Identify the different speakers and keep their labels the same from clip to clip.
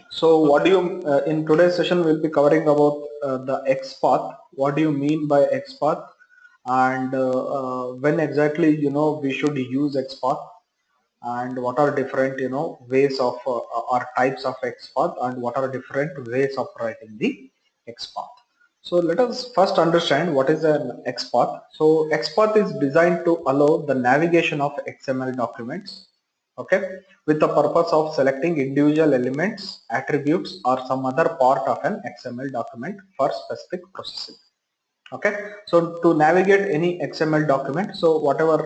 Speaker 1: So what do you, in today's session we'll be covering about the XPath. What do you mean by XPath, and when exactly we should use XPath, and what are different ways of or types of XPath, and what are different ways of writing the XPath. So let us first understand what is an XPath. So XPath is designed to allow the navigation of XML documents, okay, with the purpose of selecting individual elements, attributes, or some other part of an XML document for specific processing. Okay, so to navigate any XML document, so whatever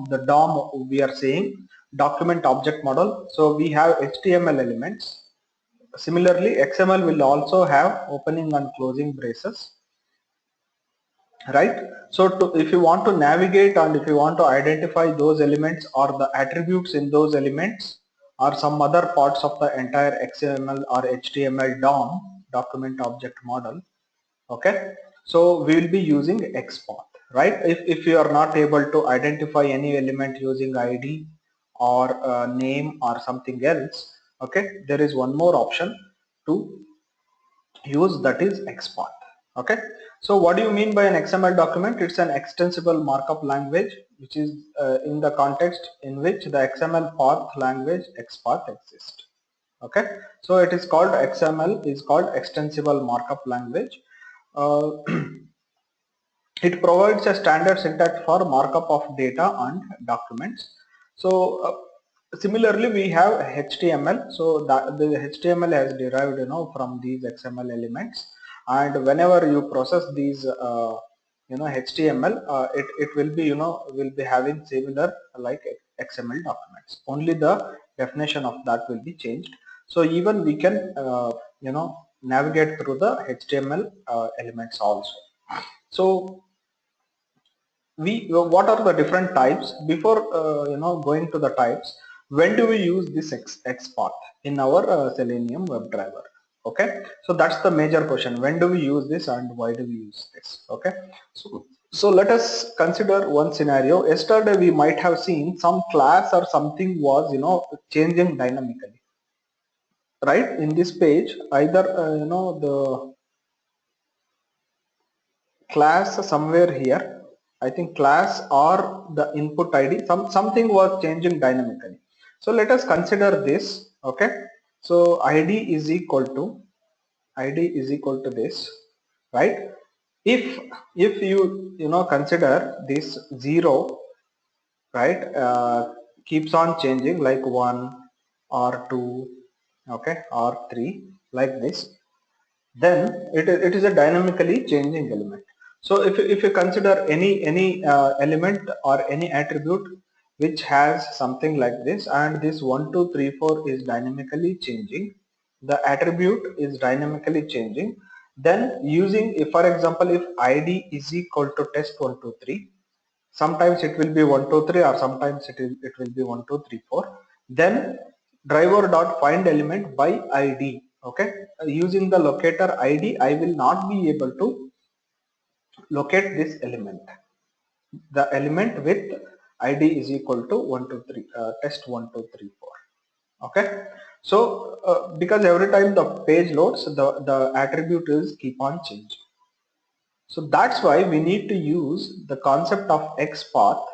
Speaker 1: the DOM we are saying, document object model, so we have HTML elements. Similarly, XML will also have opening and closing braces, right? So if you want to navigate and if you want to identify those elements or the attributes in those elements or some other parts of the entire XML or HTML DOM, document object model, okay, so we will be using XPath, right? If you are not able to identify any element using ID or name or something else, okay, there is one more option to use, that is XPath. Okay, so what do you mean by an XML document? It's an extensible markup language which is in the context in which the XML path language XPath exists. Okay, so it is called, XML is called extensible markup language. uh, it provides a standard syntax for markup of data and documents. So similarly we have HTML. So that the HTML has derived from these XML elements, and whenever you process these HTML, it will be will be having similar like XML documents, only the definition of that will be changed. So even we can navigate through the HTML elements also. So we what are the different types? Before going to the types, when do we use this XPath in our Selenium WebDriver? Okay, so that's the major question. When do we use this and why do we use this? Okay, so let us consider one scenario. Yesterday we might have seen some class or something was changing dynamically, right? In this page, either the class somewhere here, I think class or the input ID, something was changing dynamically. So let us consider this. Okay, so id is equal to this, right? If you consider this 0, right, keeps on changing like 1 or 2, okay, or 3, like this, then it is a dynamically changing element. So if you consider any element or any attribute which has something like this, and this 1 2 3 4 is dynamically changing, the attribute is dynamically changing, then using, if for example if id is equal to test123, sometimes it will be 123 or sometimes it will be 1234, then driver dot find element by id. Okay, using the locator id I will not be able to locate this element, the element with id is equal to 123 test1234. Okay, so because every time the page loads, the attribute is keep on changing. So that's why we need to use the concept of XPath,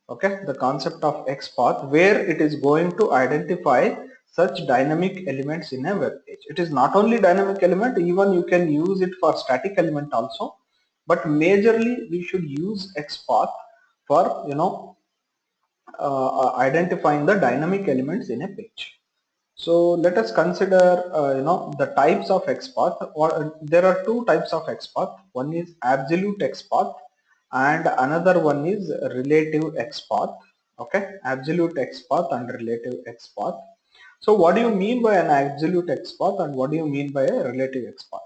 Speaker 1: okay, the concept of XPath, where it is going to identify such dynamic elements in a web page. It is not only dynamic element, even you can use it for static element also, but majorly we should use XPath for identifying the dynamic elements in a page. So let us consider the types of XPath. There are two types of XPath. One is absolute XPath and another one is relative XPath. Okay, absolute XPath and relative XPath. So what do you mean by an absolute XPath and what do you mean by a relative XPath,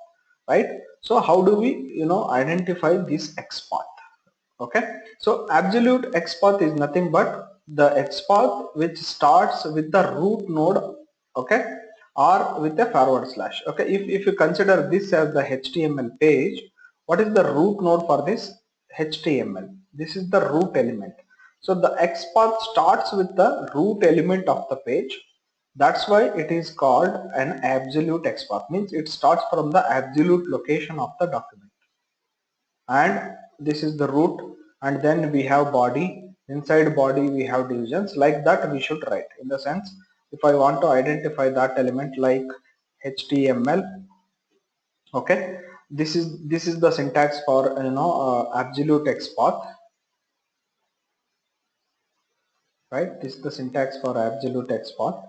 Speaker 1: right? So how do we identify this XPath? Okay, so absolute XPath is nothing but the XPath which starts with the root node, okay, or with a forward slash. Okay, if you consider this as the HTML page, what is the root node for this? HTML. This is the root element. So the XPath starts with the root element of the page, That's why it is called an absolute XPath. Means it starts from the absolute location of the document. And this is the root, and then we have body. Inside body we have divisions. Like that we should write. In the sense, if I want to identify that element like HTML, okay, this is the syntax for absolute XPath, right? This is the syntax for absolute XPath,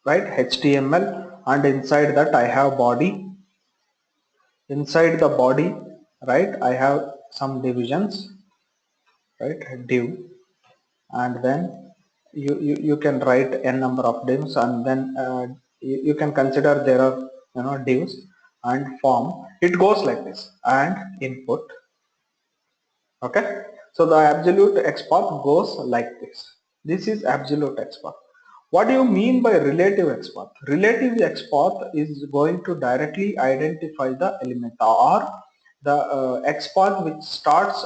Speaker 1: right? HTML, and inside that I have body. Inside the body, right, I have some divisions, right, div, and then you can write n number of divs, and then you can consider there are divs and form. It goes like this, and input. Okay, so the absolute XPath goes like this. This is absolute XPath. What do you mean by relative XPath? Relative XPath is going to directly identify the element, or the XPath which starts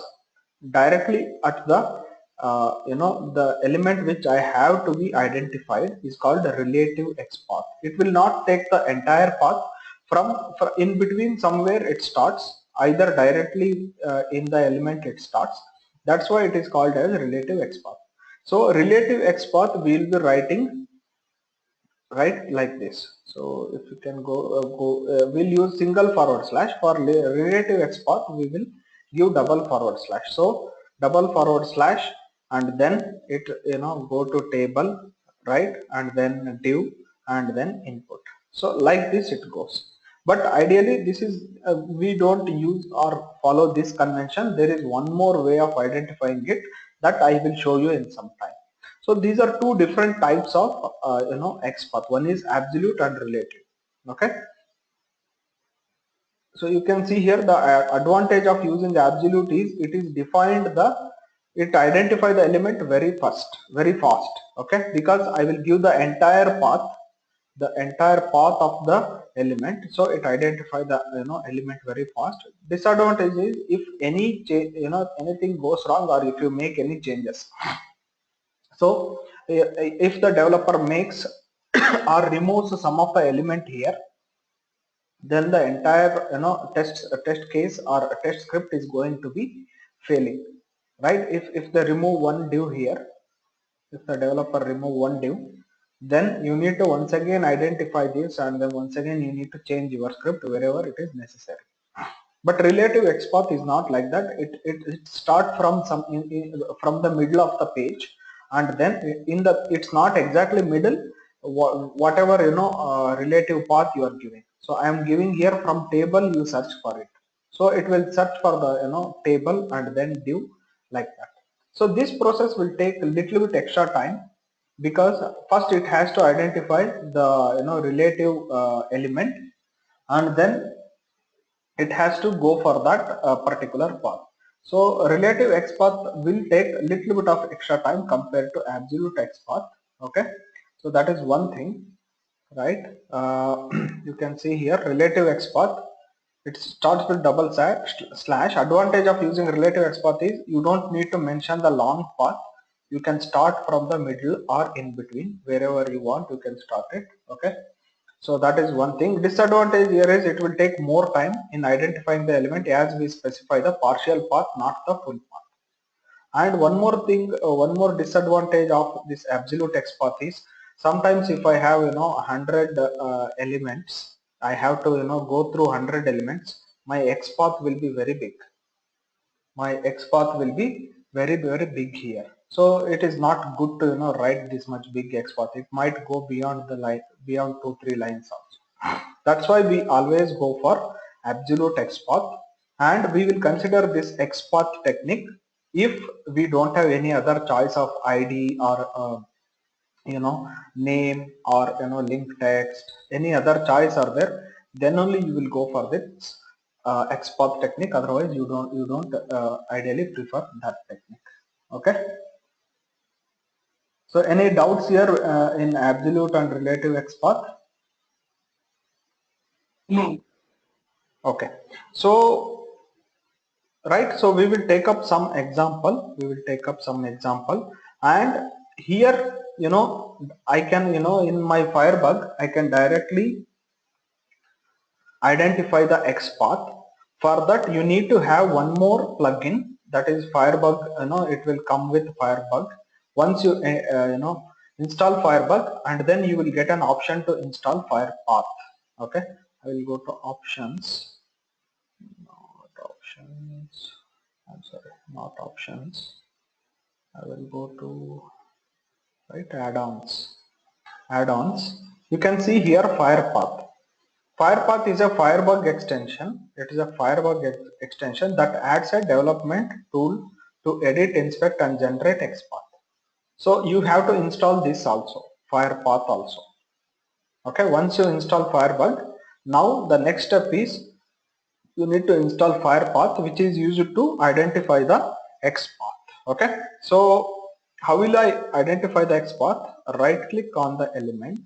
Speaker 1: directly at the the element which I have to be identified is called the relative XPath. It will not take the entire path from in between. Somewhere it starts, either directly in the element it starts. That's why it is called as relative XPath. So relative XPath we will be writing right like this. So if you can we'll use single forward slash. For relative XPath we will give double forward slash. So double forward slash, and then it go to table, right, and then div, and then input. So like this it goes. But ideally this is we don't use or follow this convention. There is one more way of identifying it that I will show you in some time. So these are two different types of XPath. One is absolute and relative. Okay. So you can see here the advantage of using absolute is it identify the element very fast. Okay, because I will give the entire path of the element, so it identify the element very fast. Disadvantage is if anything goes wrong, or if you make any changes. So if the developer makes or removes some of the element here, then the entire test case or test script is going to be failing, right? If they remove one div here, if the developer remove one div, then you need to once again identify this, and then once again you need to change your script wherever it is necessary. But relative XPath is not like that. It start from from the middle of the page, and then it's not exactly middle, whatever relative path you are giving. So I am giving here from table, you search for it. So it will search for the table and then div, like that. So this process will take a little bit extra time, because first it has to identify the relative element, and then it has to go for that particular path. So relative XPath will take a little bit of extra time compared to absolute XPath. Okay, so that is one thing, right? You can see here relative XPath. It starts with double slash. Advantage of using relative XPath is you don't need to mention the long path. You can start from the middle or in between, wherever you want you can start it. Okay. So that is one thing. Disadvantage here is it will take more time in identifying the element, as we specify the partial path, not the full path. And one more thing, one more disadvantage of this absolute XPath is sometimes if I have 100 elements, I have to go through 100 elements. My XPath will be very big. My XPath will be very big here. So it is not good to write this much big XPath. It might go beyond the line, beyond 2-3 lines also. That's why we always go for absolute XPath, and we will consider this XPath technique if we don't have any other choice of ID or name, or link text, any other choice are there, then only you will go for this XPath technique. Otherwise you don't ideally prefer that technique. Okay, so any doubts here in absolute and relative XPath?
Speaker 2: No.
Speaker 1: Okay, so right, so we will take up some example, and here, I can, in my Firebug, I can directly identify the XPath. For that, you need to have one more plugin, that is Firebug. It will come with Firebug. Once you install Firebug, and then you will get an option to install Firepath. Okay, I will go to options, not options. I'm sorry, not options. I will go to add-ons. Add-ons. You can see here Firepath. Firepath is a Firebug extension. It is a Firebug extension that adds a development tool to edit, inspect, and generate XPath. So you have to install this also, Firepath also. Okay, once you install Firebug, now the next step is you need to install Firepath, which is used to identify the XPath. Okay, so how will I identify the XPath? Right click on the element.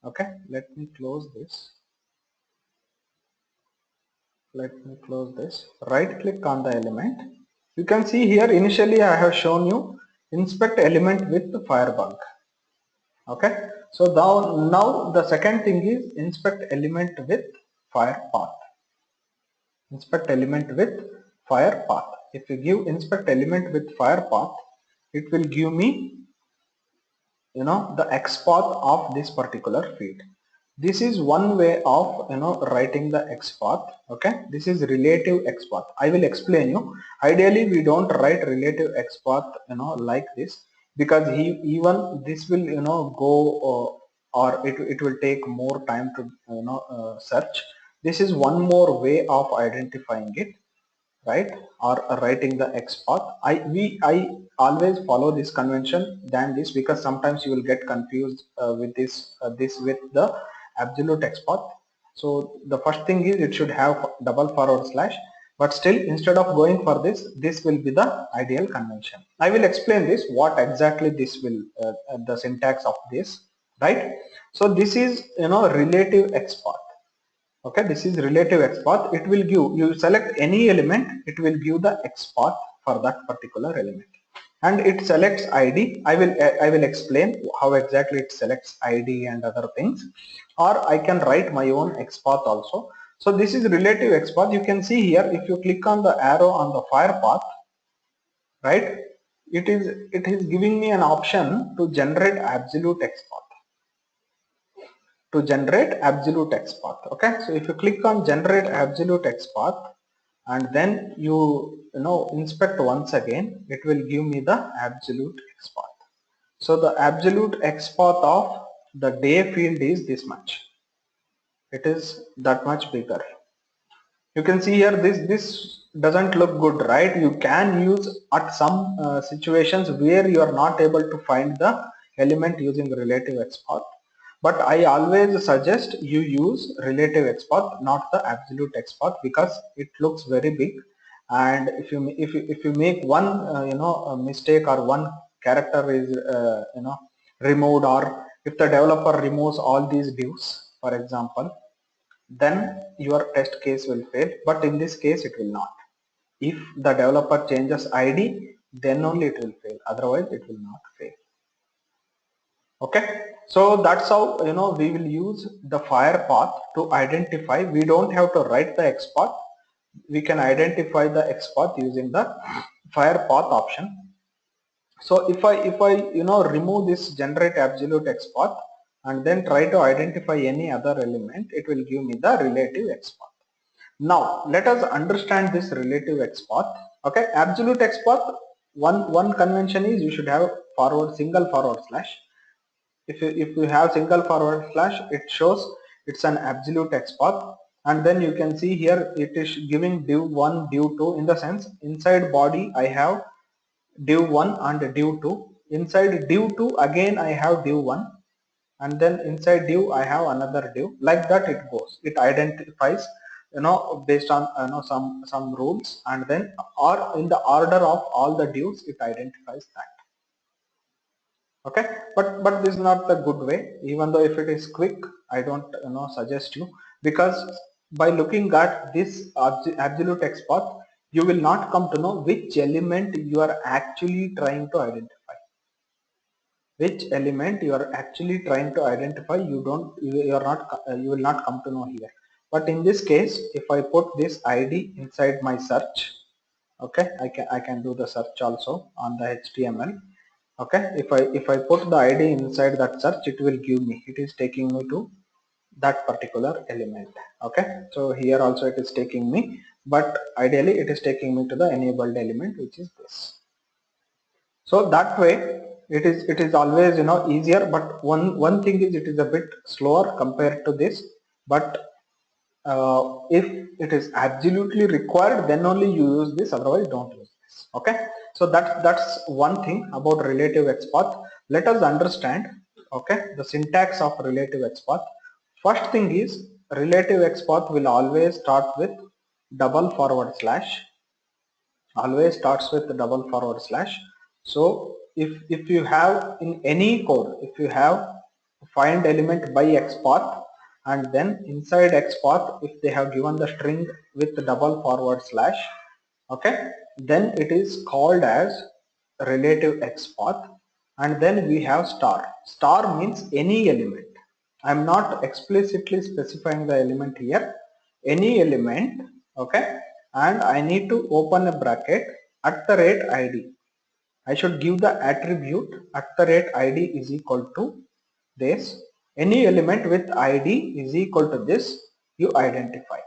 Speaker 1: Okay, let me close this. Right click on the element. You can see here initially I have shown you inspect element with Firebug. Okay, so now the second thing is inspect element with Firepath. Inspect element with Firepath. If you give inspect element with Firepath, it will give me the XPath of this particular feed. This is one way of writing the XPath. Okay, this is relative XPath. I will explain you. Ideally we don't write relative XPath like this, because even this will go or it will take more time to search. This is one more way of identifying it, right, or writing the XPath. I always follow this convention than this, because sometimes you will get confused with this with the absolute XPath. So the first thing is it should have double forward slash, but still instead of going for this will be the ideal convention. I will explain this what exactly this will the syntax of this, right? So this is relative XPath. Okay, this is relative XPath. It will give, you select any element, it will give the XPath for that particular element, and it selects ID. I will explain how exactly it selects ID and other things, or I can write my own XPath also. So this is relative XPath. You can see here, if you click on the arrow on the Firepath, right, it is giving me an option to generate absolute XPath. To generate absolute XPath. Okay, so if you click on generate absolute XPath and then you inspect once again, it will give me the absolute XPath. So the absolute XPath of the day field is this much. It is that much bigger. You can see here this doesn't look good, right? You can use at some situations where you are not able to find the element using relative XPath, but I always suggest you use relative XPath, not the absolute XPath, because it looks very big, and if you make one a mistake, or one character is removed, or if the developer removes all these divs, for example, then your test case will fail. But in this case it will not. If the developer changes ID, then only it will fail, otherwise it will not fail. Okay, so that's how we will use the Firepath to identify. We don't have to write the XPath, we can identify the XPath using the Firepath option. So if I remove this generate absolute XPath and then try to identify any other element, it will give me the relative XPath. Now let us understand this relative XPath. Okay, absolute XPath, one convention is you should have single forward slash. If you have single forward slash, it shows it's an absolute XPath, and then you can see here it is giving div1, div2, in the sense inside body I have div1 and div2, inside div2 again I have div1, and then inside div I have another div. Like that it goes. It identifies based on some rules, and then or in the order of all the divs it identifies that. Okay, but this is not the good way. Even though if it is quick, I don't suggest you, because by looking at this absolute XPath, you will not come to know which element you are actually trying to identify. which element you are actually trying to identify, you will not come to know here. But in this case, if I put this ID inside my search, okay, I can do the search also on the HTML. Okay, if I put the ID inside that search, it will give me, it is taking me to that particular element. Okay, so here also it is taking me, but ideally it is taking me to the enabled element, which is this. So that way it is always easier, but one thing is it is a bit slower compared to this. But if it is absolutely required, then only you use this, otherwise don't use this. Okay, so that's one thing about relative XPath. Let us understand, okay, the syntax of relative XPath. First thing is, relative XPath will always start with double forward slash, always starts with double forward slash. So if you have in any code, if you have find element by XPath, and then inside XPath if they have given the string with double forward slash, okay, then it is called as relative XPath. And then we have star. Star means any element. I am not explicitly specifying the element here, any element, okay, and I need to open a bracket at the rate ID. I should give the attribute at the rate ID is equal to this. Any element with ID is equal to this, you identify.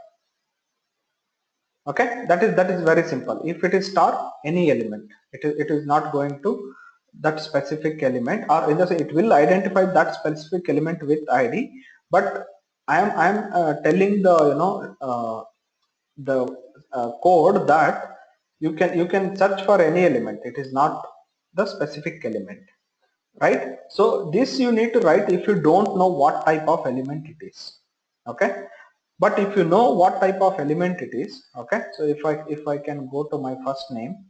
Speaker 1: Okay, that is very simple. If it is star, any element, it is not going to that specific element, or in the sense it will identify that specific element with ID, but I am telling the the code that you can search for any element, it is not the specific element, right? So this you need to write if you don't know what type of element it is. Okay, but if you know what type of element it is, okay, so if I can go to my first name,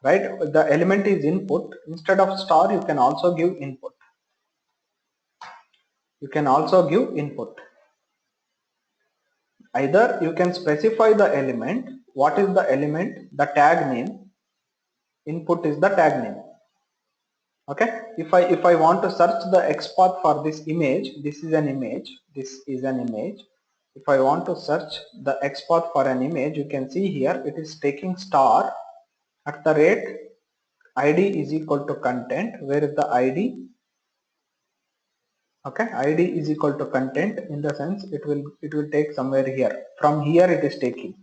Speaker 1: right, the element is input. Instead of star, you can also give input, you can also give input. Either you can specify the element, what is the element, the tag name, input is the tag name. Okay, if I want to search the XPath for this image, this is an image, this is an image. If I want to search the XPath for an image, you can see here it is taking star at the rate ID is equal to content. Where is the ID? Okay, ID is equal to content, in the sense it will take somewhere here, from here it is taking,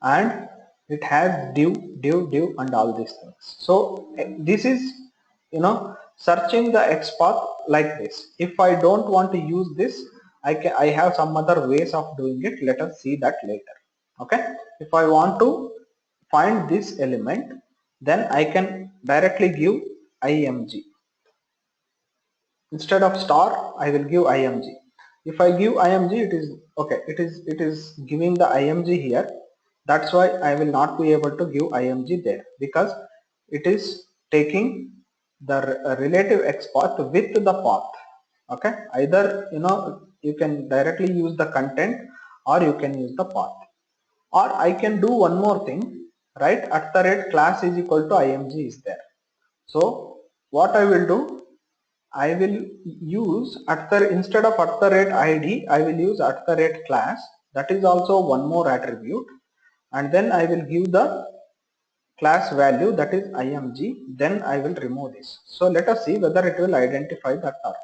Speaker 1: and it has div and all these things. So this is searching the XPath like this. If I don't want to use this, I have some other ways of doing it. Let us see that later. Okay, if I want to find this element, then I can directly give img. Instead of star, I will give img. If I give img, it is okay, it is giving the img here. That's why I will not be able to give img there, because it is taking the relative XPath with the path. Okay, either you can directly use the content, or you can use the path, or I can do one more thing, right? At the rate class is equal to img is there. So what I will do, I will use instead of at the rate ID, I will use at the rate class. That is also one more attribute, and then I will give the class value, that is img. Then I will remove this. So let us see whether it will identify that or not.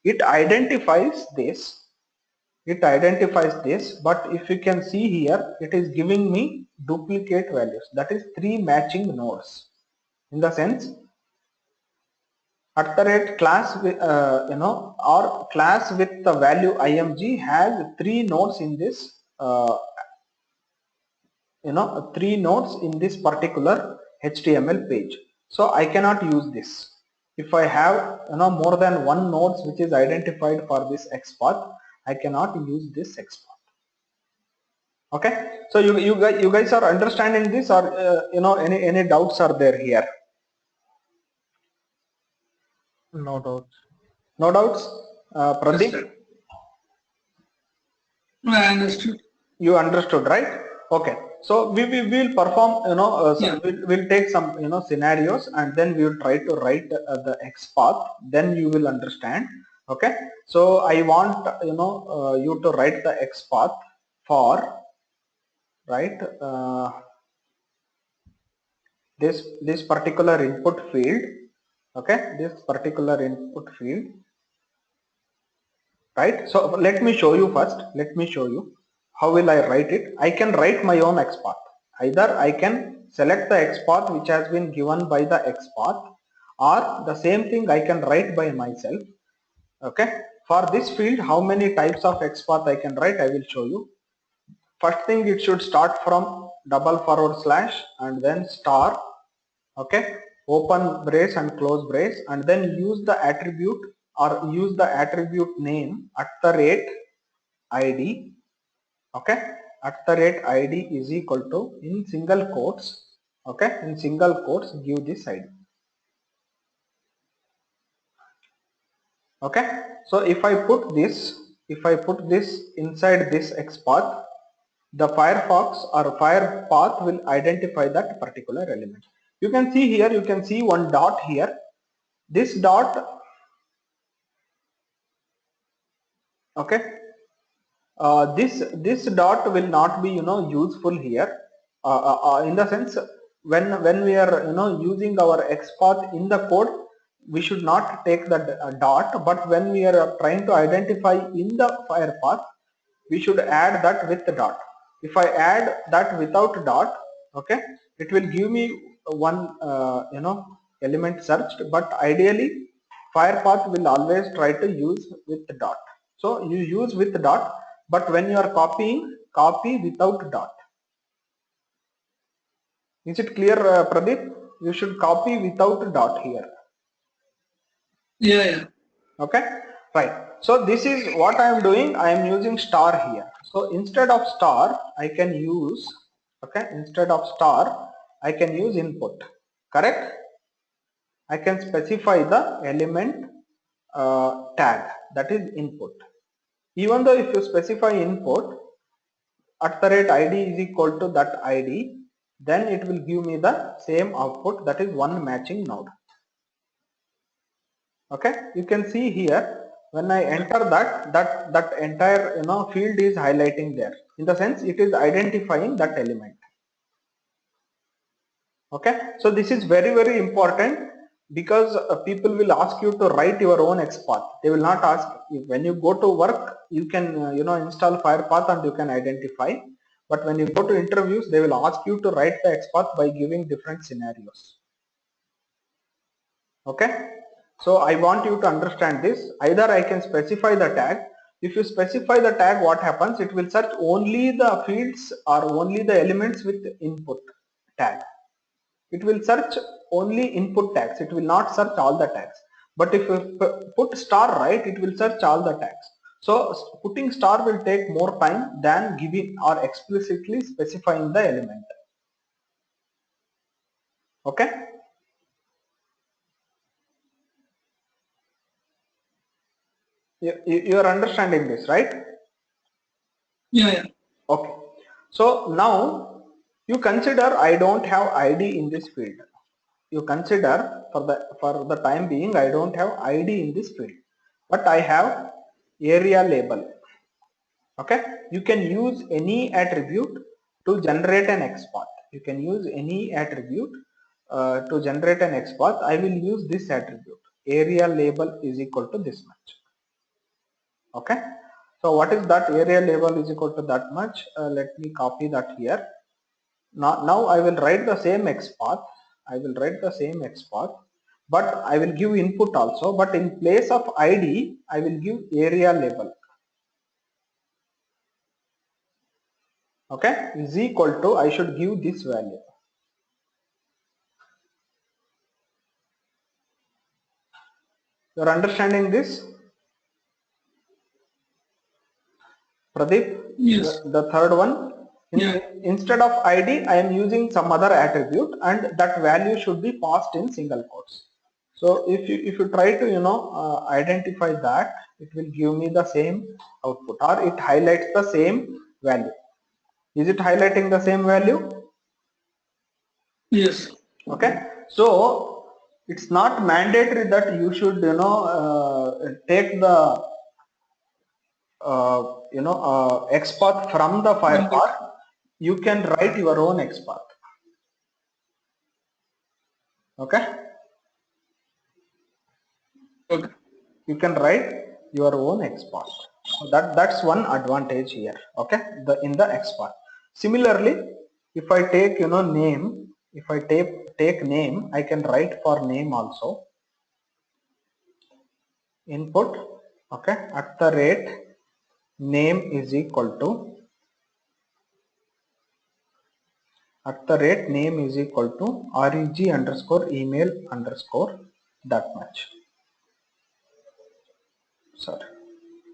Speaker 1: It identifies this. It identifies this, but if you can see here, it is giving me duplicate values. That is 3 matching nodes. In the sense, at the rate class or class with the value img has 3 nodes in this 3 nodes in this particular HTML page. So I cannot use this. If I have more than one nodes which is identified for this XPath, I cannot use this XPath. Okay, so you guys are understanding this, or any doubts are there here?
Speaker 2: No doubts.
Speaker 1: No doubts. Pradeep?
Speaker 3: I understood.
Speaker 1: You understood, right? Okay. So we will perform, we'll take some, scenarios, and then we will try to write the XPath. Then you will understand. Okay. So I want, you to write the XPath for, right, this particular input field. Okay, this particular input field, right? So let me show you first. Let me show you how will I write it. I can write my own XPath. Either I can select the XPath which has been given by the XPath, or the same thing I can write by myself. Okay, for this field, how many types of XPath I can write, I will show you. First thing, it should start from double forward slash and then star. Okay, open brace and close brace, and then use the attribute, or use the attribute name @id. Okay, @id is equal to, in single quotes, okay, in single quotes, give this id. Okay, so if I put this inside this XPath, the Firefox or FirePath will identify that particular element. You can see here, you can see one dot here. This dot, okay, this dot will not be, useful here, in the sense, when we are, using our XPath in the code, we should not take the dot, but when we are trying to identify in the FirePath, we should add that with the dot. If I add that without dot, okay, it will give me one, element searched, but ideally FirePath will always try to use with the dot. So you use with the dot, but when you are copying, copy without dot. Is it clear, Pradeep? You should copy without dot here.
Speaker 3: Yeah.
Speaker 1: Okay, right. So this is what I am doing. I am using star here. So instead of star, I can use, okay, instead of star, I can use input. Correct? I can specify the element tag, that is input. Even though if you specify input @id is equal to that id, then it will give me the same output, that is one matching node. Okay, you can see here, when I enter that entire, field is highlighting there. In the sense, it is identifying that element. Okay, so this is very important, because people will ask you to write your own XPath. They will not ask, when you go to work, you can, install FirePath and you can identify. But when you go to interviews, they will ask you to write the XPath by giving different scenarios. Okay, so I want you to understand this. Either I can specify the tag. If you specify the tag, what happens? It will search only the fields or only the elements with input tag. It will search only input tags. It will not search all the tags. But if you put star, right, it will search all the tags. So putting star will take more time than giving or explicitly specifying the element. Okay. You are understanding this, right?
Speaker 3: Yeah.
Speaker 1: Okay. So now you consider I don't have ID in this field. You consider for the time being, I don't have ID in this field, but I have area label. Okay. You can use any attribute to generate an XPath. You can use any attribute to generate an XPath. I will use this attribute. Area label is equal to this much. Okay, so what is that? Area label is equal to that much. Let me copy that here. Now I will write the same XPath. I will write the same XPath, but I will give input also, but in place of ID I will give area label. Okay, is equal to, I should give this value. You are understanding this, Pradeep?
Speaker 3: Yes.
Speaker 1: The third one.
Speaker 3: Yeah.
Speaker 1: Instead of ID, I am using some other attribute, and that value should be passed in single quotes. So if you try to, identify that, it will give me the same output, or it highlights the same value. Is it highlighting the same value?
Speaker 3: Yes.
Speaker 1: Okay, so it's not mandatory that you should take the XPath from the FirePath. You can write your own XPath. Okay,
Speaker 3: Okay.
Speaker 1: you can write your own XPath. So that's one advantage here. Okay, in the XPath. Similarly, if I take name, if I take name, I can write for name also. Input, okay, at the rate name is equal to name is equal to reg underscore email underscore that much. Sorry.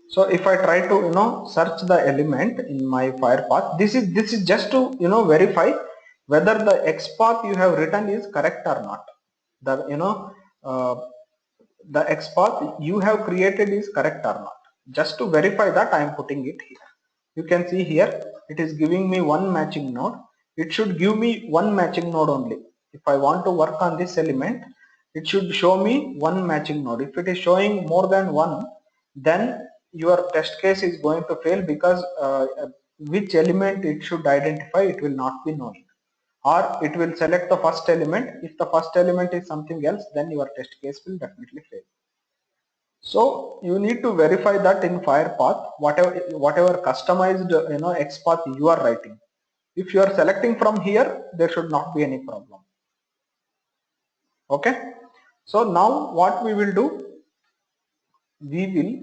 Speaker 1: So if I try to search the element in my FirePath, this is just to verify whether the XPath you have written is correct or not. The the XPath you have created is correct or not. Just to verify that, I am putting it here. You can see here it is giving me one matching node. It should give me one matching node only. If I want to work on this element, it should show me one matching node. If it is showing more than one, then your test case is going to fail, because which element it should identify, it will not be knowing, or it will select the first element. If the first element is something else, then your test case will definitely fail. So you need to verify that in FirePath, whatever customized XPath you are writing. If you are selecting from here, there should not be any problem. Okay. So now what we will do, we will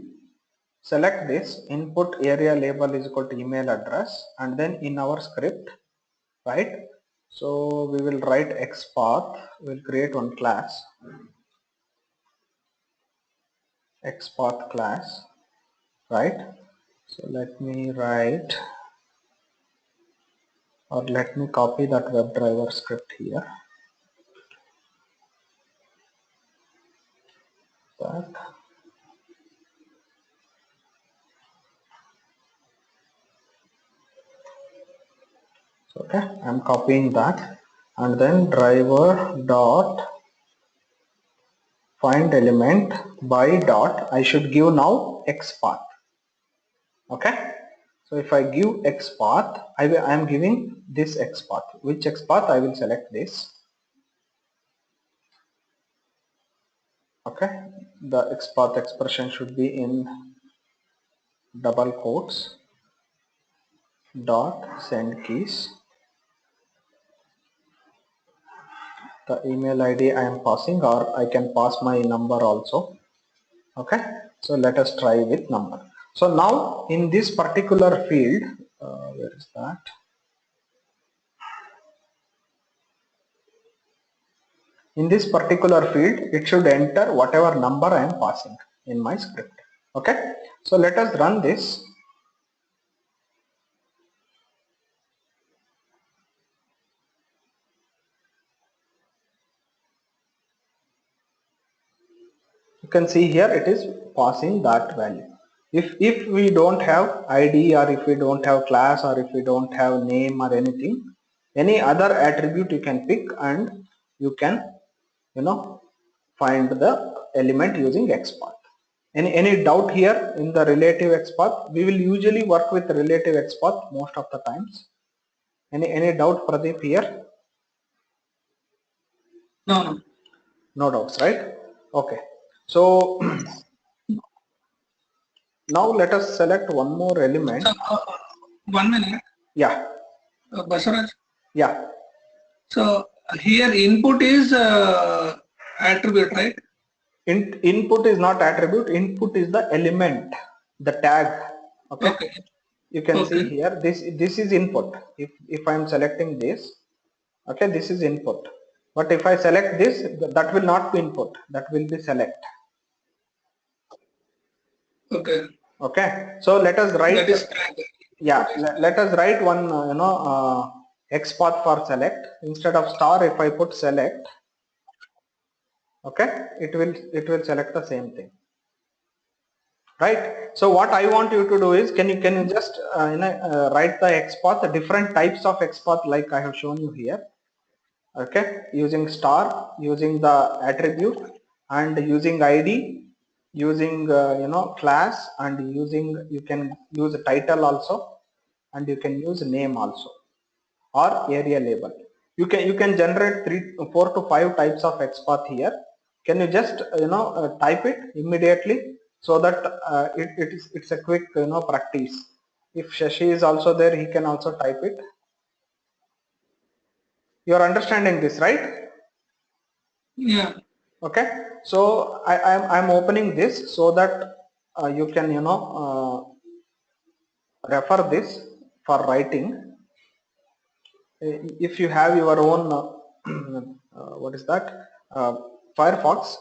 Speaker 1: select this input area label is equal to email address, and then in our script, right? So we will write XPath. We'll create one class, XPath class, right? So let me write, or let me copy that WebDriver script here. That. Okay, I'm copying that, and then driver dot find element by dot, I should give now XPath. Okay, so if I give XPath, I am giving this XPath. Which XPath? I will select this. Okay, the XPath expression should be in double quotes dot send keys. The email ID I am passing, or I can pass my number also. Okay, so let us try with number. So now in this particular field, where is that? In this particular field, it should enter whatever number I am passing in my script. Okay, so let us run this. You can see here it is passing that value. If we don't have ID, or if we don't have class, or if we don't have name or anything, any other attribute you can pick, and you can find the element using XPath. Any doubt here in the relative XPath? We will usually work with relative XPath most of the times. Any doubt, Pradeep, here?
Speaker 3: No.
Speaker 1: No doubts, right? Okay. So now let us select one more element.
Speaker 3: So, 1 minute.
Speaker 1: Yeah.
Speaker 3: Basaraj.
Speaker 1: Yeah.
Speaker 3: So here input is attribute, right?
Speaker 1: Input is not attribute. Input is the element, the tag. Okay.
Speaker 3: Okay.
Speaker 1: You can see here, this is input. If I am selecting this, okay, this is input. But if I select this, that will not be input. That will be select.
Speaker 3: Okay.
Speaker 1: Okay. So let us write.
Speaker 3: That is tag.
Speaker 1: Yeah. Let us write one XPath for select. Instead of star, if I put select, okay, it will select the same thing. right? So what I want you to do is, can you just write the XPath, different types of XPath like I have shown you here, okay, using star, using the attribute, and using ID, using class, and you can use a title also, and you can use name also, or area label. You can generate 4 to 5 types of XPath here. Can you just type it immediately, so that it's a quick practice. If Shashi is also there, he can also type it. You are understanding this, right?
Speaker 3: Yeah.
Speaker 1: Okay, so I'm opening this so that you can refer this for writing. If you have your own what is that, Firefox,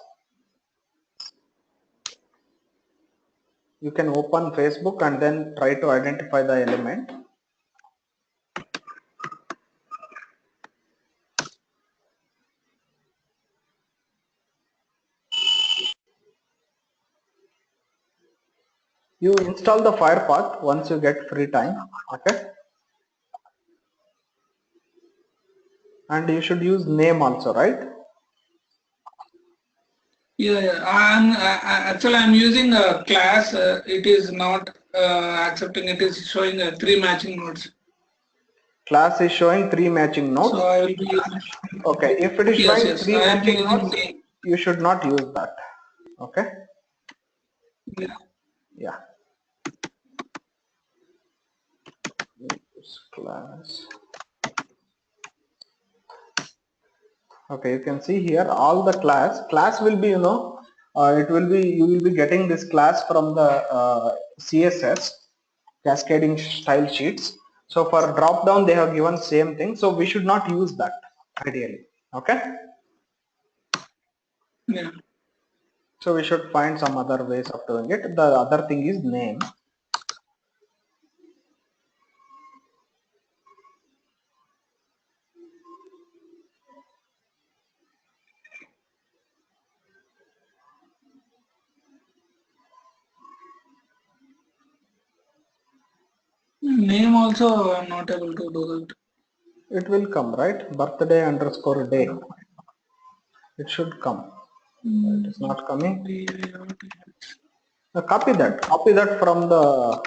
Speaker 1: you can open Facebook and then try to identify the element. You install the Firefox once you get free time, okay, and you should use name also, right?
Speaker 3: Yeah. Actually I'm using a class. It is not accepting. It is showing 3 matching nodes.
Speaker 1: Class is showing 3 matching nodes.
Speaker 3: So I will be using.
Speaker 1: Okay, if it is showing
Speaker 3: Yes.
Speaker 1: 3
Speaker 3: I will be
Speaker 1: matching
Speaker 3: using
Speaker 1: nodes,
Speaker 3: name.
Speaker 1: you should not use that. Okay.
Speaker 3: Yeah.
Speaker 1: Yeah. This class. Okay, you can see here all the class will be you will be getting this class from the CSS, cascading style sheets. So for drop down they have given same thing, so we should not use that ideally. Okay,
Speaker 3: Yeah.
Speaker 1: so we should find some other ways of doing it. The other thing is name.
Speaker 3: Name also I'm not able to do that.
Speaker 1: It will come, right? Birthday underscore day. It should come. It is not coming. Copy that. Copy that from the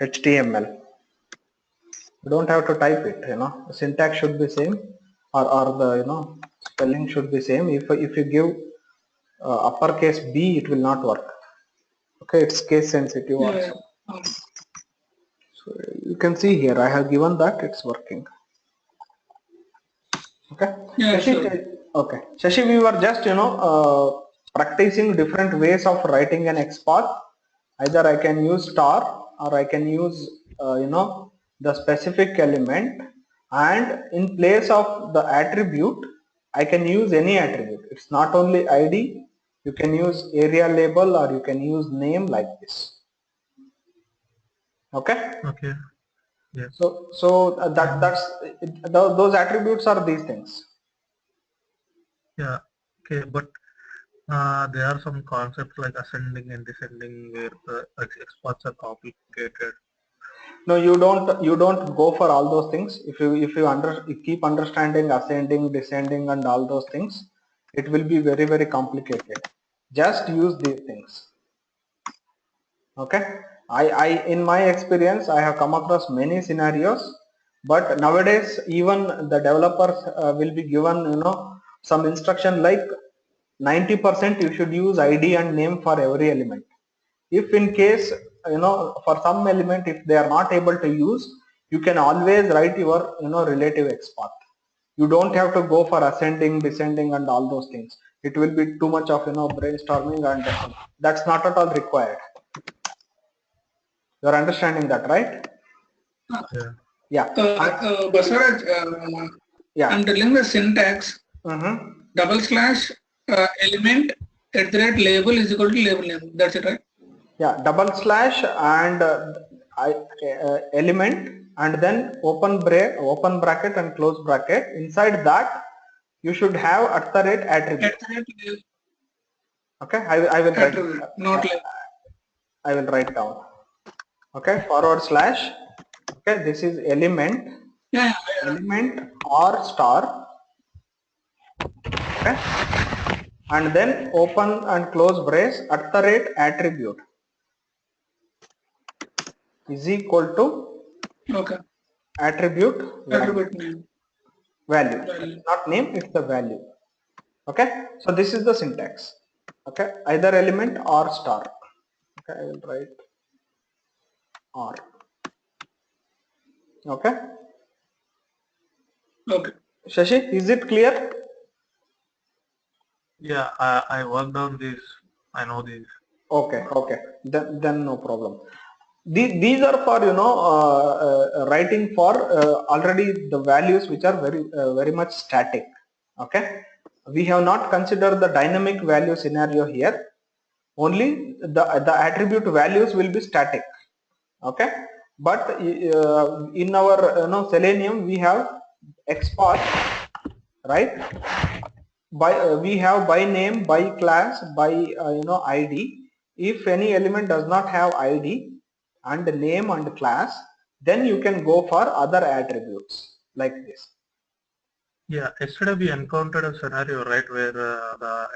Speaker 1: HTML. You don't have to type it. The syntax should be same, or the spelling should be same. If you give uppercase B, it will not work. Okay, it's case sensitive also. So you can see here I have given that, it's working. Okay.
Speaker 3: Yeah,
Speaker 1: Shashi,
Speaker 3: sure.
Speaker 1: okay. Shashi, we were just practicing different ways of writing an XPath. Either I can use star, or I can use the specific element, and in place of the attribute I can use any attribute. It's not only ID. You can use area label, or you can use name, like this. Okay.
Speaker 2: Okay. Yes.
Speaker 1: So those attributes are these things.
Speaker 2: Yeah. Okay. But there are some concepts like ascending and descending where the XPaths are complicated.
Speaker 1: No, you don't go for all those things. If you keep understanding ascending, descending, and all those things, it will be very, very complicated. Just use these things. Okay. I in my experience, I have come across many scenarios, but nowadays even the developers will be given some instruction like 90% you should use ID and name for every element. If in case for some element, if they are not able to use, you can always write your relative XPath. You don't have to go for ascending, descending, and all those things. It will be too much of brainstorming, and that's not at all required. You're understanding that, right?
Speaker 2: Yeah.
Speaker 1: Yeah.
Speaker 3: Basaraj,
Speaker 1: Yeah.
Speaker 3: I'm telling the syntax. // element @label is equal to label name. That's it, right?
Speaker 1: Yeah. / and element, and then open bracket and close bracket. Inside that, you should have @ attribute. Okay, I will write.
Speaker 3: Attribute, not label.
Speaker 1: I will write down. Okay, forward slash. Okay, this is element,
Speaker 3: Yeah,
Speaker 1: element or star. Okay, and then open and close brace at the rate attribute is equal to
Speaker 3: okay.
Speaker 1: attribute value.
Speaker 3: Attribute name.
Speaker 1: Value. It's
Speaker 3: Value.
Speaker 1: not name, it's the value. Okay, so this is the syntax. Okay, either element or star. Okay, I will write or. Okay,
Speaker 3: Okay.
Speaker 1: Shashi, is it clear?
Speaker 2: Yeah, I worked on this. I know this.
Speaker 1: Okay, okay, then no problem. These are for writing for already the values which are very much static. Okay, we have not considered the dynamic value scenario here. Only the attribute values will be static. Okay, but in our Selenium we have XPath, right? By we have by name, by class, by ID. If any element does not have ID and name and class, then you can go for other attributes like this.
Speaker 2: Yeah, yesterday we encountered a scenario, right, where the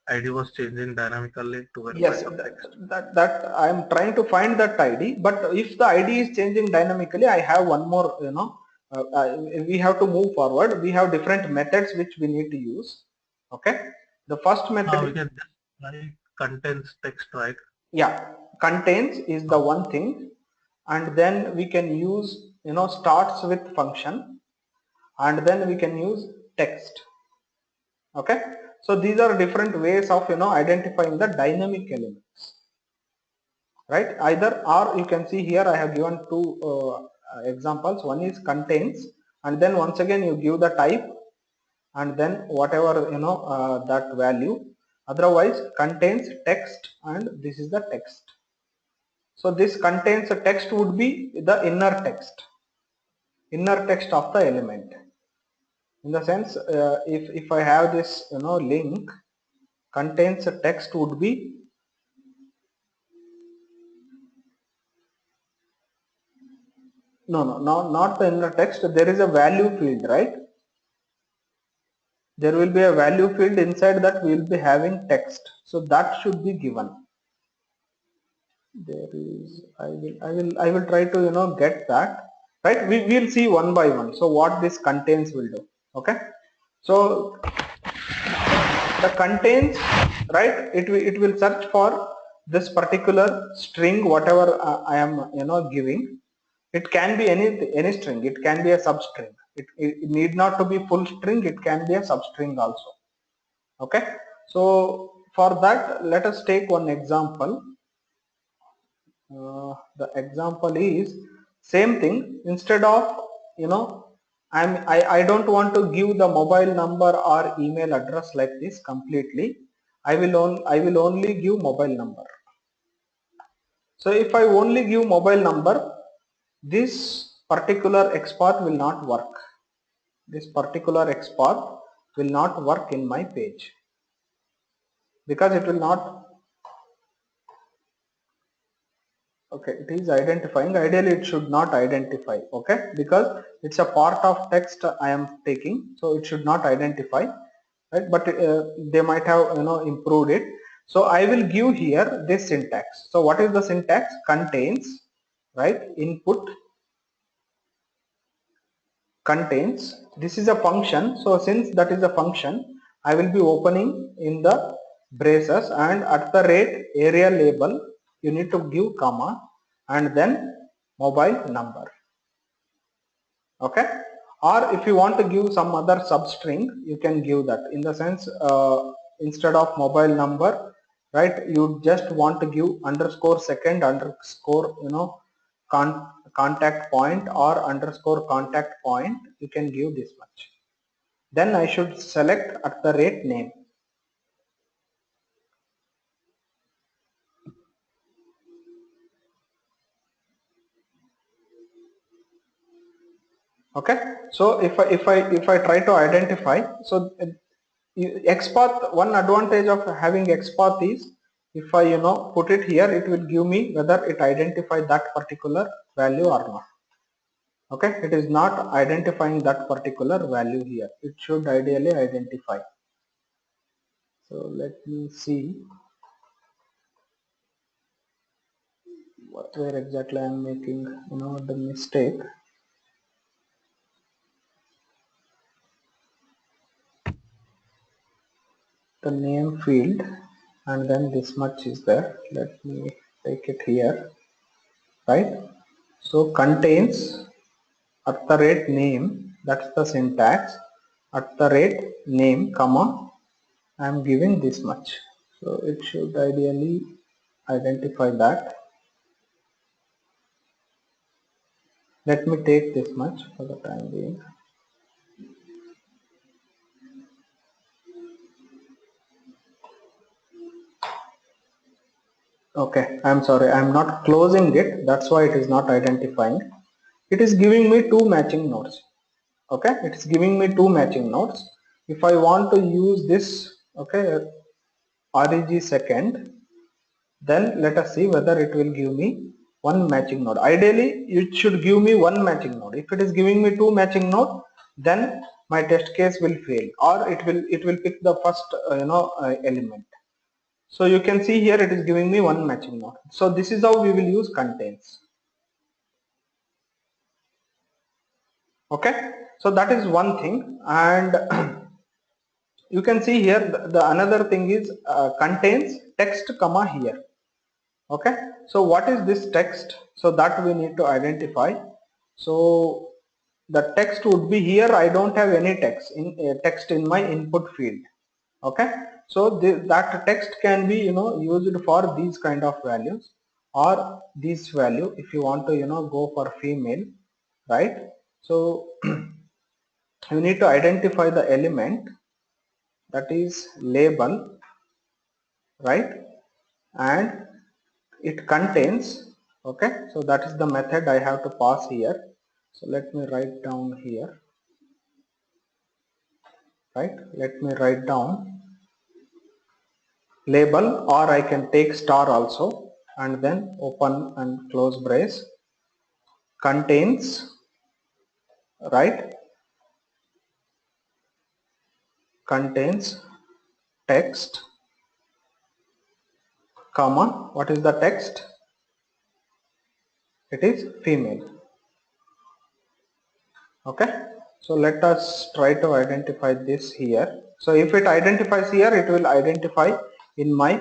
Speaker 2: ID was changing dynamically to verify
Speaker 1: Yes,
Speaker 2: some text.
Speaker 1: that I am trying to find that ID, but if the ID is changing dynamically, I have one more, we have to move forward. We have different methods which we need to use. Okay, the first
Speaker 2: Now we
Speaker 1: method,
Speaker 2: can just write contains text, right?
Speaker 1: yeah, contains is the one thing, and then we can use, starts with function, and then we can use text. Okay, so these are different ways of identifying the dynamic elements. Right, either or. You can see here I have given two examples. One is contains, and then once again you give the type and then whatever that value. Otherwise contains text, and this is the text. So this contains a text would be the inner text of the element. In the sense, if I have this link, contains a text would be not the inner text. There is a value field, right? There will be a value field. Inside that we will be having text, so that should be given. There is, I will try to get that, right? We will see one by one. So what this contains will do. Okay, so the contains, right, it will search for this particular string, whatever I am giving. It can be any string. It can be a substring. It need not to be full string. It can be a substring also. Okay, so for that let us take one example. The example is same thing. Instead of I don't want to give the mobile number or email address like this completely. I will only give mobile number. So if I only give mobile number, this particular XPath will not work. This particular XPath will not work in my page, because it will not. Okay, it is identifying. Ideally it should not identify. Okay, because it's a part of text I am taking, so it should not identify, right? But they might have improved it. So I will give here this syntax. So what is the syntax? Contains, right? Input contains. This is a function, so since that is a function, I will be opening in the braces, and at the rate area label you need to give comma and then mobile number. Okay, or if you want to give some other substring, you can give that. In the sense, instead of mobile number, right, you just want to give underscore second underscore contact point or underscore contact point. You can give this much. Then I should select at the rate name. Okay, so if I try to identify, so XPath, one advantage of having XPath is if I put it here, it will give me whether it identifies that particular value or not. Okay, it is not identifying that particular value here. It should ideally identify. So let me see where exactly I am making the mistake. The name field, and then this much is there. Let me take it here, right? So contains @name, that's the syntax, @name comma, I am giving this much. So it should ideally identify that. Let me take this much for the time being. Okay, I'm sorry, I'm not closing it, that's why it is not identifying. It is giving me two matching nodes. Okay, it's giving me two matching nodes. If I want to use this, okay, reg second, then let us see whether it will give me one matching node. Ideally it should give me one matching node. If it is giving me two matching node, then my test case will fail, or it will pick the first element. So you can see here it is giving me one matching node. So this is how we will use contains. Okay, so that is one thing. And you can see here the another thing is contains text comma here. Okay, so what is this text? So that we need to identify. So the text would be here. I don't have any text in my input field. Okay, so that text can be used for these kind of values, or this value if you want to go for female, right? So you need to identify the element, that is label, right? And it contains, okay, so that is the method I have to pass here. So let me write down here, right? Let me write down label, or I can take star also, and then open and close brace, contains, right? Contains text comma, what is the text? It is female. Okay, so let us try to identify this here. So if it identifies here, it will identify in my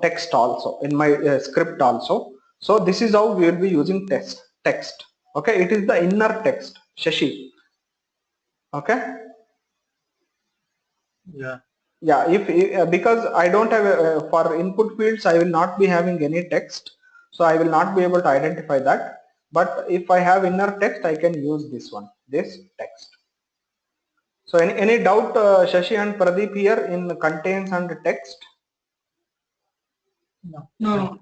Speaker 1: text also, in my script also. So this is how we will be using text. Okay, it is the inner text, Shashi. Okay, yeah, if because I don't have for input fields, I will not be having any text, so I will not be able to identify that. But if I have inner text, I can use this one, this text. So any doubt, Shashi and Pradeep, here in contains and text?
Speaker 3: No.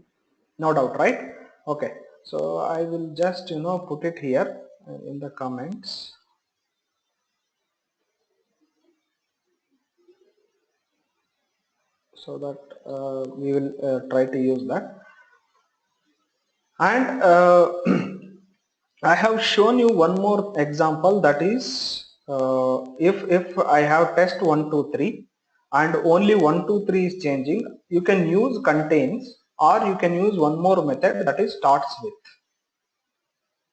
Speaker 1: No doubt, right? Okay, so I will just put it here in the comments. So that we will try to use that. And I have shown you one more example, that is if I have test 1 2 3 and only 1 2 3 is changing, you can use contains, or you can use one more method, that is starts with.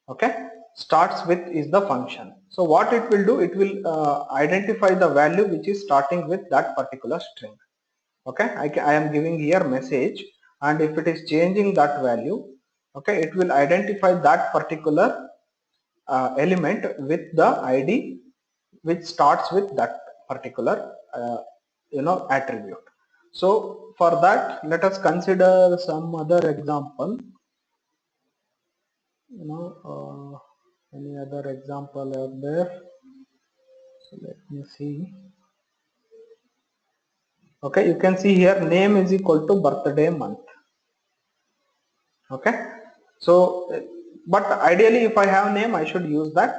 Speaker 1: Okay, starts with is the function. So what it will do, it will identify the value which is starting with that particular string. Okay, I am giving here message, and if it is changing that value, okay, it will identify that particular element with the ID which starts with that particular attribute. So for that, let us consider some other example. Any other example out there? So let me see. Okay, you can see here name is equal to birthday month. Okay, so but ideally if I have name, I should use that,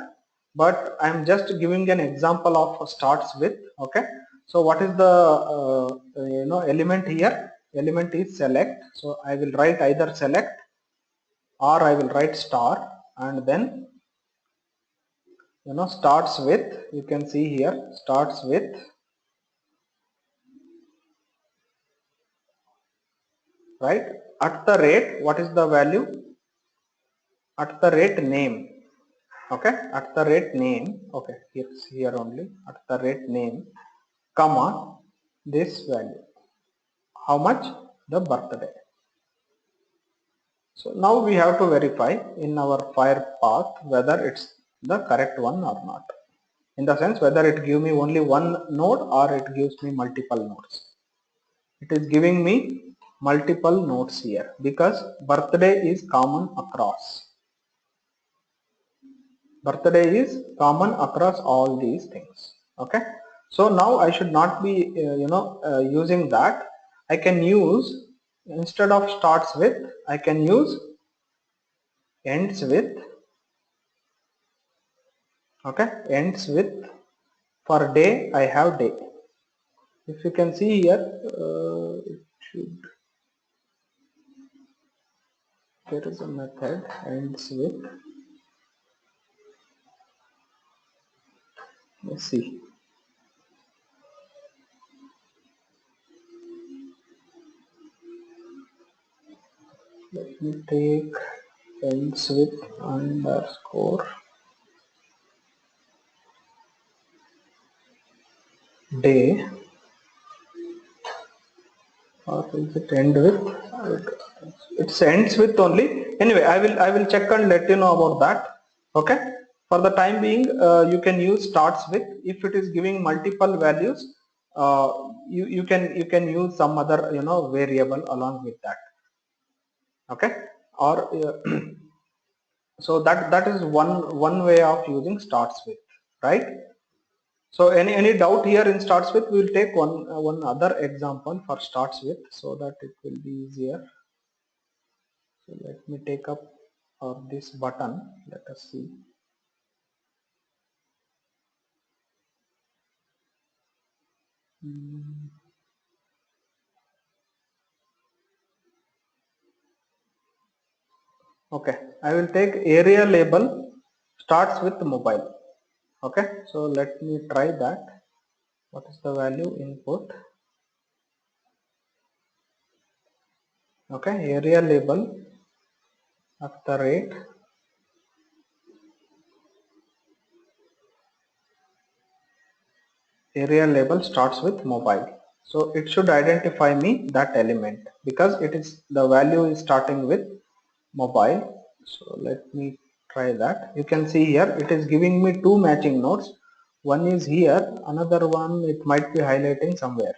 Speaker 1: but I am just giving an example of starts with. Okay, so what is the element here, element is select. So I will write either select or I will write star, and then starts with, you can see here, starts with right at the rate, what is the value, at the rate name. Okay, at the rate name. Okay, it's here only, at the rate name, comma, this value, how much, the birthday. So now we have to verify in our fire path whether it's the correct one or not, in the sense whether it gives me only one node or it gives me multiple nodes. It is giving me multiple nodes here because birthday is common across. Birthday is common across all these things. Okay, so now I should not be using that. I can use, instead of starts with, I can use ends with. Okay, ends with. For day I have day. If you can see here, it should, there is a method ends with. Let's see. Let me take ends with underscore day, or is it end with? It ends with only. Anyway, I will check and let you know about that. Okay. For the time being, you can use starts with. If it is giving multiple values, you can use some other variable along with that. Okay. Or so that is one way of using starts with, right? So any doubt here in starts with, we will take one other example for starts with, so that it will be easier. So let me take up this button. Let us see. Okay, I will take area label starts with mobile. Okay, so let me try that. What is the value input? Okay, area label at the rate area label starts with mobile. So it should identify me that element because it is, the value is starting with mobile. So let me try that. You can see here it is giving me two matching nodes. One is here, another one it might be highlighting somewhere.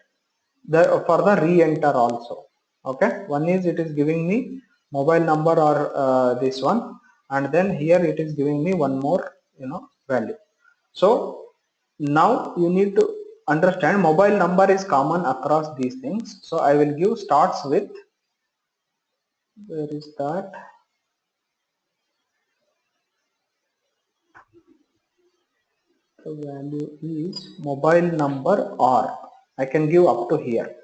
Speaker 1: For the re-enter also. Okay, one is, it is giving me mobile number or this one, and then here it is giving me one more value. So now you need to understand mobile number is common across these things. So I will give starts with, where is that, the value is mobile number, or I can give up to here,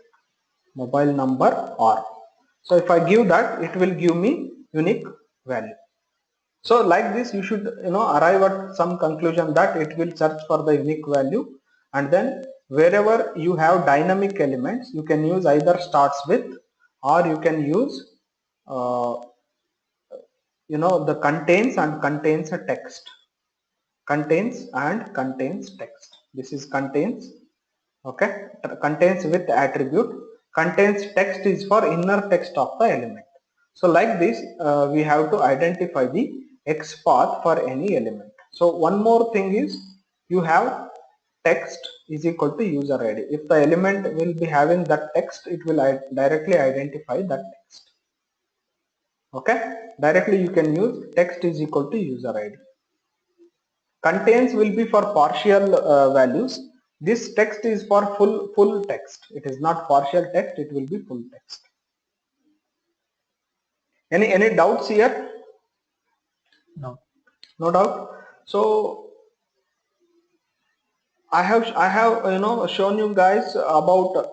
Speaker 1: mobile number or. So if I give that, it will give me unique value. So like this, you should arrive at some conclusion that it will search for the unique value, and then wherever you have dynamic elements, you can use either starts with, or you can use the contains and contains a text, contains and contains text. This is contains. Okay, contains with attribute, contains text is for inner text of the element. So like this, we have to identify the X path for any element. So one more thing is, you have text is equal to user ID. If the element will be having that text, it will directly identify that text. Okay, directly you can use text is equal to user ID. Contains will be for partial values. This text is for full text. It is not partial text, it will be full text. Any doubts here?
Speaker 2: No.
Speaker 1: No doubt. So I have shown you guys about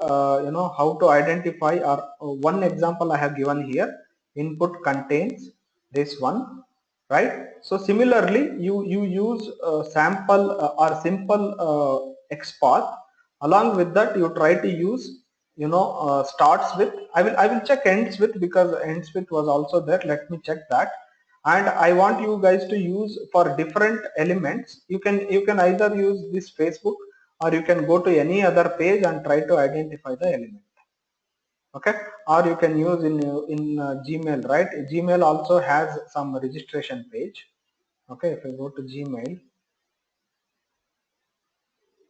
Speaker 1: how to identify, or one example I have given here. Input contains this one, right? So similarly, you use sample or simple XPath. Along with that, you try to use starts with. I will check ends with, because ends with was also there. Let me check that. And I want you guys to use for different elements. You can either use this Facebook, or you can go to any other page and try to identify the element. Okay, or you can use in Gmail, right? Gmail also has some registration page. Okay, if I go to Gmail,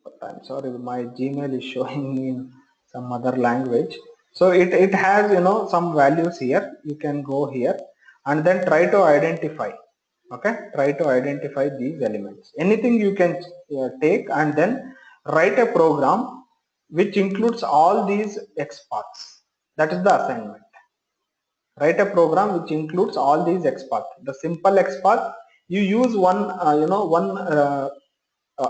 Speaker 1: but I'm sorry, my Gmail is showing me in some other language. So it has some values here. You can go here and then try to identify. Okay, try to identify these elements. Anything you can take and then write a program which includes all these XPaths. That is the assignment. Write a program which includes all these XPath. The simple XPath, you use one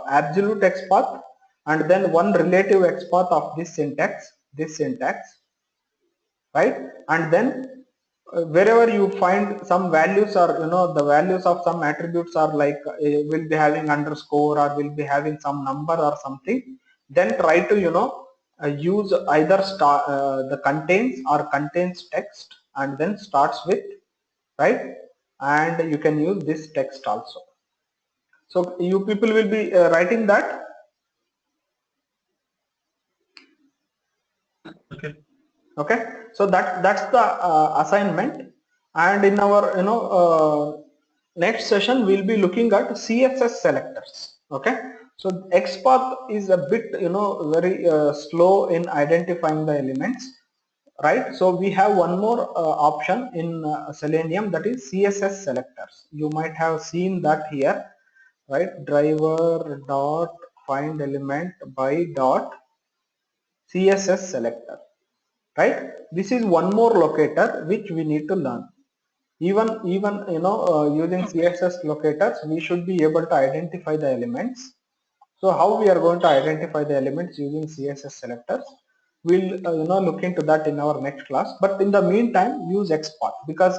Speaker 1: absolute XPath, and then one relative XPath of this syntax, right? And then wherever you find some values, or the values of some attributes are like will be having underscore, or will be having some number or something, then try to use either the contains or contains text, and then starts with, right? And you can use this text also. So you people will be writing that.
Speaker 2: Okay.
Speaker 1: Okay, so that's the assignment. And in our next session we'll be looking at CSS selectors. Okay, so XPath is a bit very slow in identifying the elements, right? So we have one more option in Selenium, that is CSS selectors. You might have seen that here, right? Driver dot find element by dot CSS selector, right? This is one more locator which we need to learn. Even using CSS locators, we should be able to identify the elements. So how we are going to identify the elements using CSS selectors, we'll look into that in our next class. But in the meantime, use XPath, because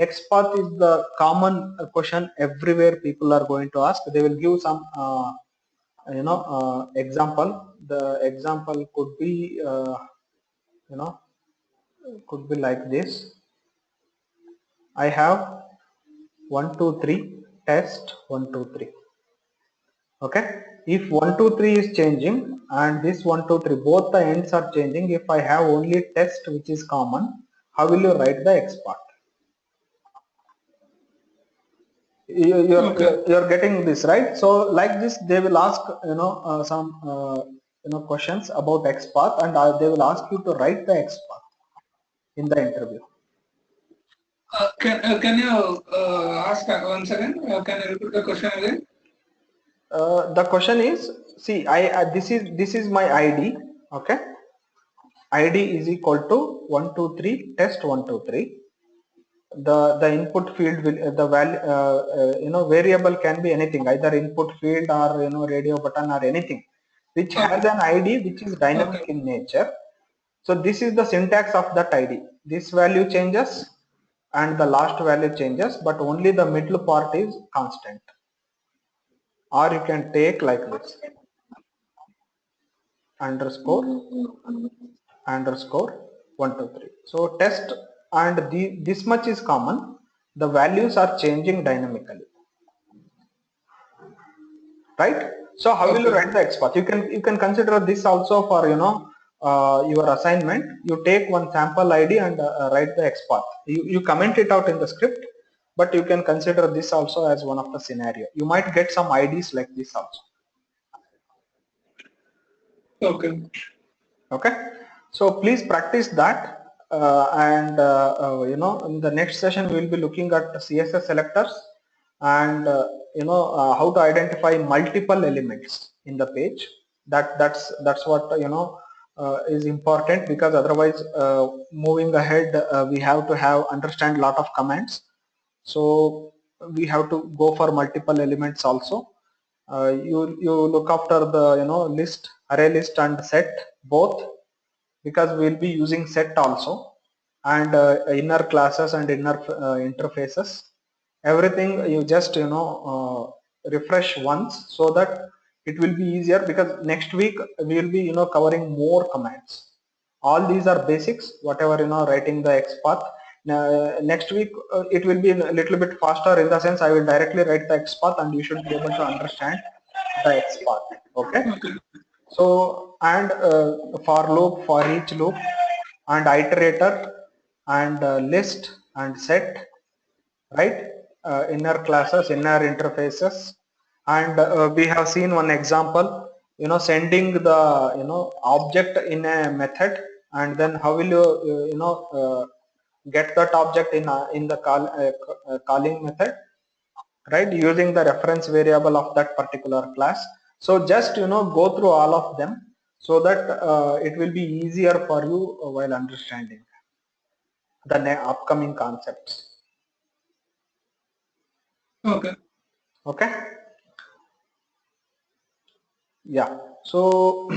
Speaker 1: XPath is the common question everywhere people are going to ask. They will give some example. The example could be you know could be like this. I have 1 2 3 test 1 2 3. Okay, if 1 2 3 is changing and this 1 2 3 both the ends are changing, if I have only test which is common, how will you write the XPath? You're getting this, right? So like this, they will ask some questions about XPath, and they will ask you to write the XPath in the interview.
Speaker 3: Can you ask once again? Can you repeat the question again?
Speaker 1: The question is, see, this is my ID. Okay, ID is equal to 1 2 3 test 1 2 3. The input field will the value variable can be anything, either input field or radio button or anything which has an ID which is dynamic in nature. So this is the syntax of that ID. This value changes and the last value changes, but only the middle part is constant. Or you can take like this, underscore 1 2 3. So test, and this much is common. The values are changing dynamically, right? So how will you write the XPath? You can consider this also for your assignment. You take one sample ID and write the XPath. You comment it out in the script, but you can consider this also as one of the scenario. You might get some IDs like this also.
Speaker 3: Okay.
Speaker 1: Okay, so please practice that, and in the next session we will be looking at CSS selectors, and how to identify multiple elements in the page. That's what is important, because otherwise moving ahead we have to understand lot of commands. So we have to go for multiple elements also. you look after the list, array list and set both, because we'll be using set also, and inner classes and inner interfaces. Everything you just refresh once, so that it will be easier, because next week we will be covering more commands. All these are basics, whatever writing the XPath. Next week it will be a little bit faster, in the sense I will directly write the XPath and you should be able to understand the XPath. Okay.
Speaker 3: Okay.
Speaker 1: So, and for loop, for each loop, and iterator, and list and set, right? Inner classes, inner interfaces, and we have seen one example, sending the object in a method, and then how will you get that object in the calling method, right, using the reference variable of that particular class. So just go through all of them, so that it will be easier for you while understanding the upcoming concepts.
Speaker 3: Okay.
Speaker 1: Okay. Yeah. So